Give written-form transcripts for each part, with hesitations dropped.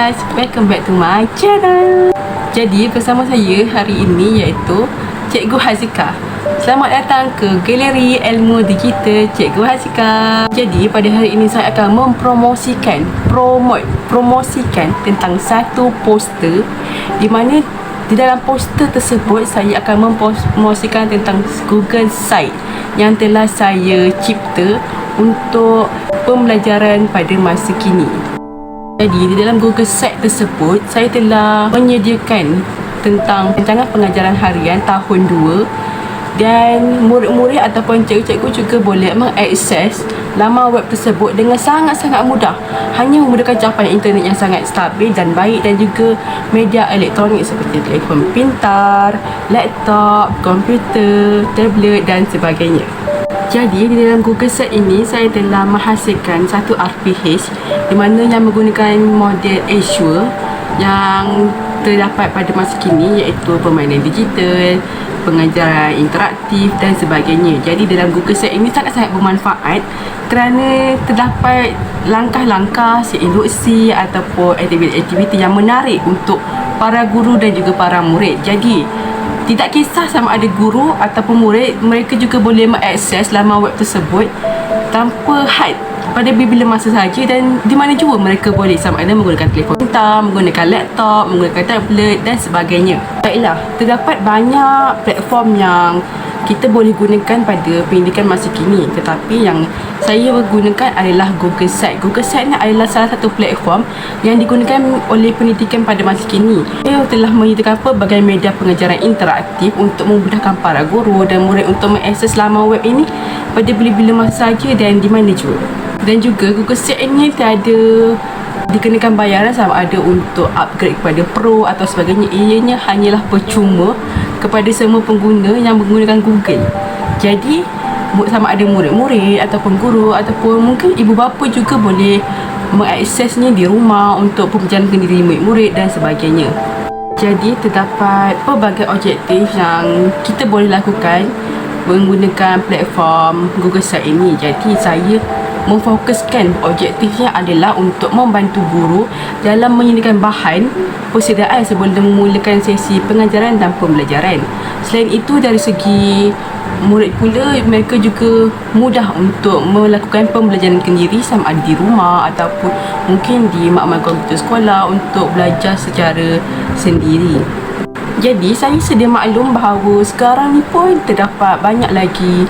guys, welcome back to my channel. Jadi bersama saya hari ini iaitu Cikgu Hazika. Selamat datang ke Galeri Ilmu Digital Cikgu Hazika. Jadi pada hari ini saya akan promosikan tentang satu poster, di mana di dalam poster tersebut saya akan mempromosikan tentang Google Site yang telah saya cipta untuk pembelajaran pada masa kini. Jadi di dalam Google Site tersebut saya telah menyediakan tentang rancangan pengajaran harian tahun 2, dan murid-murid ataupun cikgu-cikgu juga boleh mengakses laman web tersebut dengan sangat-sangat mudah, hanya menggunakan capayan internet yang sangat stabil dan baik, dan juga media elektronik seperti telefon pintar, laptop, komputer, tablet dan sebagainya. Jadi di dalam Google Site ini saya telah menghasilkan satu RPH di mana yang menggunakan model Azure yang terdapat pada masa kini, iaitu permainan digital, pengajaran interaktif dan sebagainya. Jadi dalam Google Site ini sangat-sangat bermanfaat kerana terdapat langkah-langkah induksi ataupun aktiviti-aktiviti yang menarik untuk para guru dan juga para murid. Jadi tidak kisah sama ada guru ataupun murid, mereka juga boleh mengakses laman web tersebut tanpa had, pada bila masa sahaja dan di mana jua mereka boleh, sama ada menggunakan telefon pintar, menggunakan laptop, menggunakan tablet dan sebagainya. Baiklah, terdapat banyak platform yang kita boleh gunakan pada pendidikan masa kini, tetapi yang saya gunakan adalah Google Site. Google Site ni adalah salah satu platform yang digunakan oleh pendidikan pada masa kini. Ia telah menyediakan pelbagai media pengajaran interaktif untuk memudahkan para guru dan murid untuk mengakses laman web ini pada bila-bila masa saja dan di mana jua. Dan juga Google Site ini tiada dikenakan bayaran sama ada untuk upgrade kepada Pro atau sebagainya. Ianya hanyalah percuma kepada semua pengguna yang menggunakan Google. Jadi sama ada murid-murid ataupun guru ataupun mungkin ibu bapa juga boleh mengaksesnya di rumah untuk pembelajaran sendiri murid-murid dan sebagainya. Jadi terdapat pelbagai objektif yang kita boleh lakukan menggunakan platform Google Site ini. Jadi saya memfokuskan objektifnya adalah untuk membantu guru dalam menyediakan bahan persediaan sebelum memulakan sesi pengajaran dan pembelajaran. Selain itu, dari segi murid pula, mereka juga mudah untuk melakukan pembelajaran sendiri sama ada di rumah ataupun mungkin di makmal komputer sekolah untuk belajar secara sendiri. Jadi saya sedia maklum bahawa sekarang ni pun terdapat banyak lagi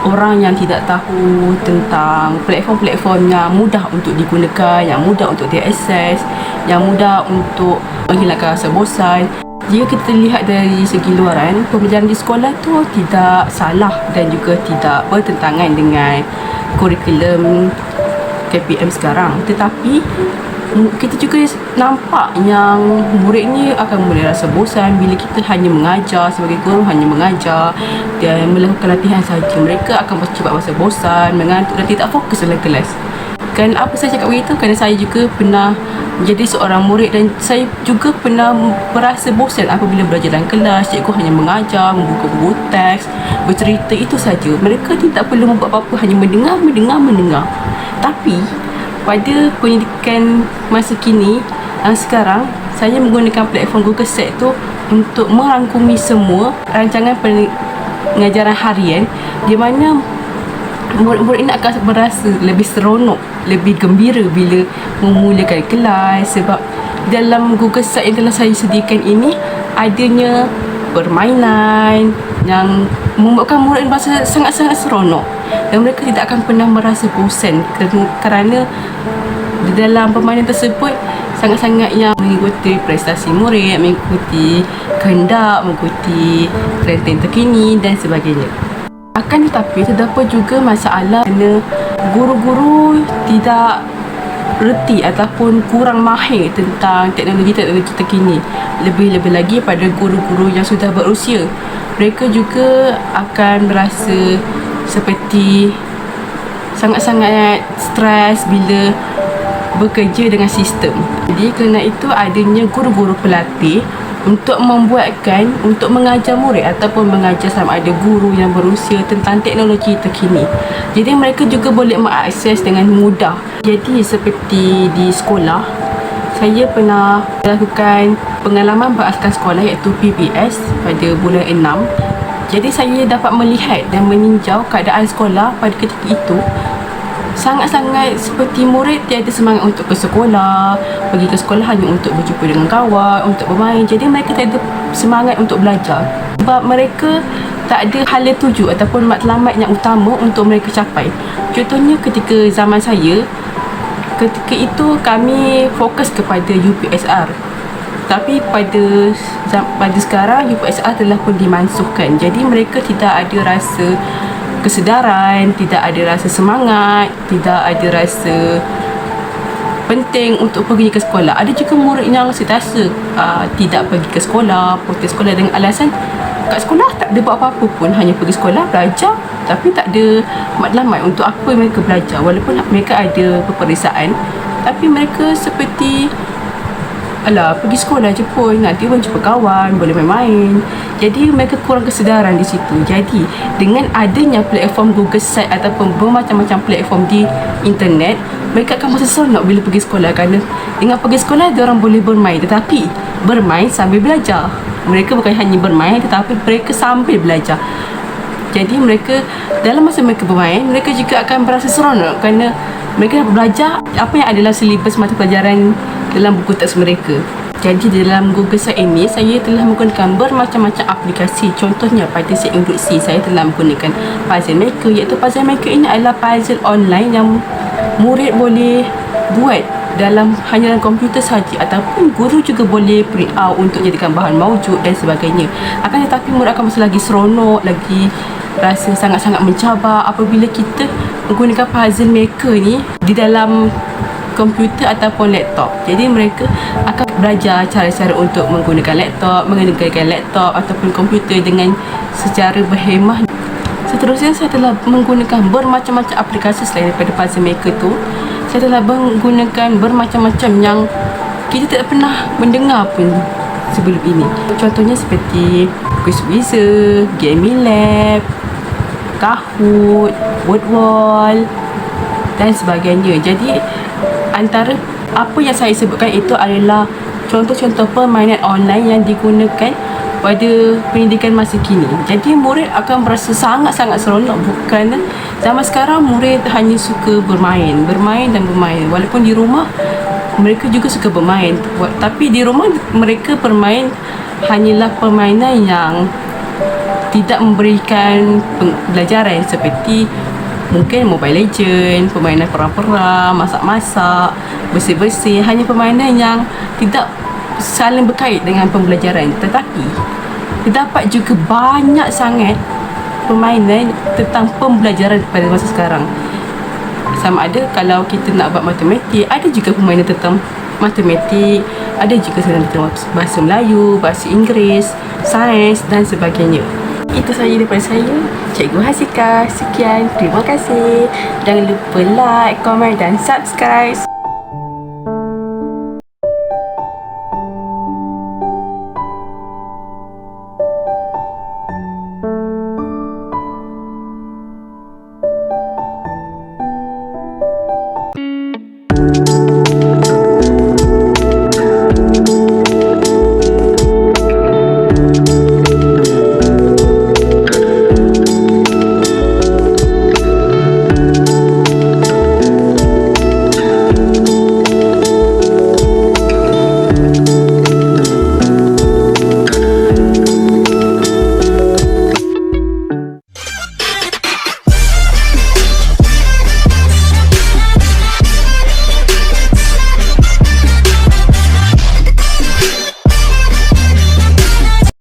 orang yang tidak tahu tentang platform-platform yang mudah untuk digunakan, yang mudah untuk diakses, yang mudah untuk menghilangkan rasa bosan. Jika kita lihat dari segi luaran, pembelajaran di sekolah tu tidak salah dan juga tidak bertentangan dengan kurikulum KPM sekarang. Tetapi kita juga nampak yang murid ni akan mula rasa bosan bila kita hanya mengajar, sebagai guru hanya mengajar dan melakukan latihan sahaja. Mereka akan cepat rasa bosan, mengantuk dan tidak fokus dalam kelas. Kan apa saya cakap begitu? Kerana saya juga pernah menjadi seorang murid dan saya juga pernah merasa bosan apabila belajar dalam kelas. Cikgu hanya mengajar, membuka buku teks, bercerita, itu saja. Mereka tidak perlu membuat apa-apa, hanya mendengar. Tapi pada pendidikan masa kini sekarang, saya menggunakan platform Google Site tu untuk merangkumi semua rancangan pengajaran harian, di mana murid-murid ini akan berasa lebih seronok, lebih gembira bila memulakan kelas. Sebab dalam Google Site yang telah saya sediakan ini adanya permainan yang membuatkan murid merasa sangat-sangat seronok dan mereka tidak akan pernah merasa bosan kerana di dalam permainan tersebut sangat-sangat yang mengikuti prestasi murid, mengikuti kehendak, mengikuti trend terkini dan sebagainya. Akan tetapi terdapat juga masalah kerana guru-guru tidak reti ataupun kurang mahir tentang teknologi-teknologi terkini. Lebih-lebih lagi pada guru-guru yang sudah berusia, mereka juga akan merasa seperti sangat-sangat stres bila bekerja dengan sistem. Jadi kerana itu adanya guru-guru pelatih untuk mengajar murid ataupun mengajar sama ada guru yang berusia tentang teknologi terkini. Jadi mereka juga boleh mengakses dengan mudah. Jadi seperti di sekolah, saya pernah melakukan pengalaman berasaskan sekolah iaitu PBS pada bulan 6. Jadi saya dapat melihat dan meninjau keadaan sekolah pada ketika itu. Sangat-sangat seperti murid tiada semangat untuk ke sekolah, pergi ke sekolah hanya untuk berjumpa dengan kawan, untuk bermain. Jadi mereka tiada semangat untuk belajar sebab mereka tak ada hala tuju ataupun matlamat yang utama untuk mereka capai. Contohnya ketika zaman saya, ketika itu kami fokus kepada UPSR. Tapi pada sekarang UPSR telah pun dimansuhkan. Jadi mereka tidak ada rasa kesedaran, tidak ada rasa semangat, tidak ada rasa penting untuk pergi ke sekolah. Ada juga murid yang sentiasa tidak pergi ke sekolah, putus sekolah dengan alasan kat sekolah tak ada buat apa-apa pun, hanya pergi sekolah, belajar, tapi tak ada matlamat untuk apa mereka belajar. Walaupun mereka ada peperiksaan, tapi mereka seperti alah, pergi sekolah je pun, nanti pun jumpa kawan, boleh main-main. Jadi mereka kurang kesedaran di situ. Jadi dengan adanya platform Google Site ataupun bermacam-macam platform di internet, mereka akan merasa seronok bila pergi sekolah, kerana dengan pergi sekolah dia orang boleh bermain, tetapi bermain sambil belajar. Mereka bukan hanya bermain, tetapi mereka sambil belajar. Jadi mereka dalam masa mereka bermain, mereka juga akan berasa seronok kerana mereka dapat belajar apa yang adalah silibus mata pelajaran dalam buku teks mereka. Jadi dalam Google Site ini, saya telah menggunakan bermacam-macam aplikasi. Contohnya pada set induksi, saya telah menggunakan Puzzle Maker, iaitu Puzzle Maker ini adalah puzzle online yang murid boleh buat hanya dalam komputer sahaja, ataupun guru juga boleh print out untuk jadikan bahan maujuk dan sebagainya. Akan tetapi murid akan masih lagi seronok, lagi rasa sangat-sangat mencabar apabila kita menggunakan Puzzle Maker ni di dalam komputer ataupun laptop. Jadi mereka akan belajar cara-cara untuk menggunakan laptop ataupun komputer dengan secara berhemah. Seterusnya, saya telah menggunakan bermacam-macam aplikasi selain daripada Puzzle Maker tu. Saya telah menggunakan bermacam-macam yang kita tidak pernah mendengar pun sebelum ini. Contohnya seperti Quizizzer, Gaming Lab, Kahoot, Wordwall dan sebagainya. Jadi antara apa yang saya sebutkan itu adalah contoh-contoh permainan online yang digunakan pada pendidikan masa kini. Jadi murid akan berasa sangat-sangat seronok. Bukan zaman sekarang murid hanya suka bermain. Walaupun di rumah mereka juga suka bermain, tapi di rumah mereka bermain hanyalah permainan yang tidak memberikan pembelajaran, seperti mungkin Mobile Legend, permainan perang-perang, masak-masak, bersih-bersih. Hanya permainan yang tidak saling berkait dengan pembelajaran. Tetapi terdapat juga banyak sangat permainan tentang pembelajaran pada masa sekarang. Sama ada kalau kita nak buat matematik, ada juga permainan tentang matematik, ada juga tentang bahasa Melayu, bahasa Inggeris, sains dan sebagainya. Itu sahaja daripada saya, Cikgu Hasika. Sekian, terima kasih. Jangan lupa like, komen dan subscribe.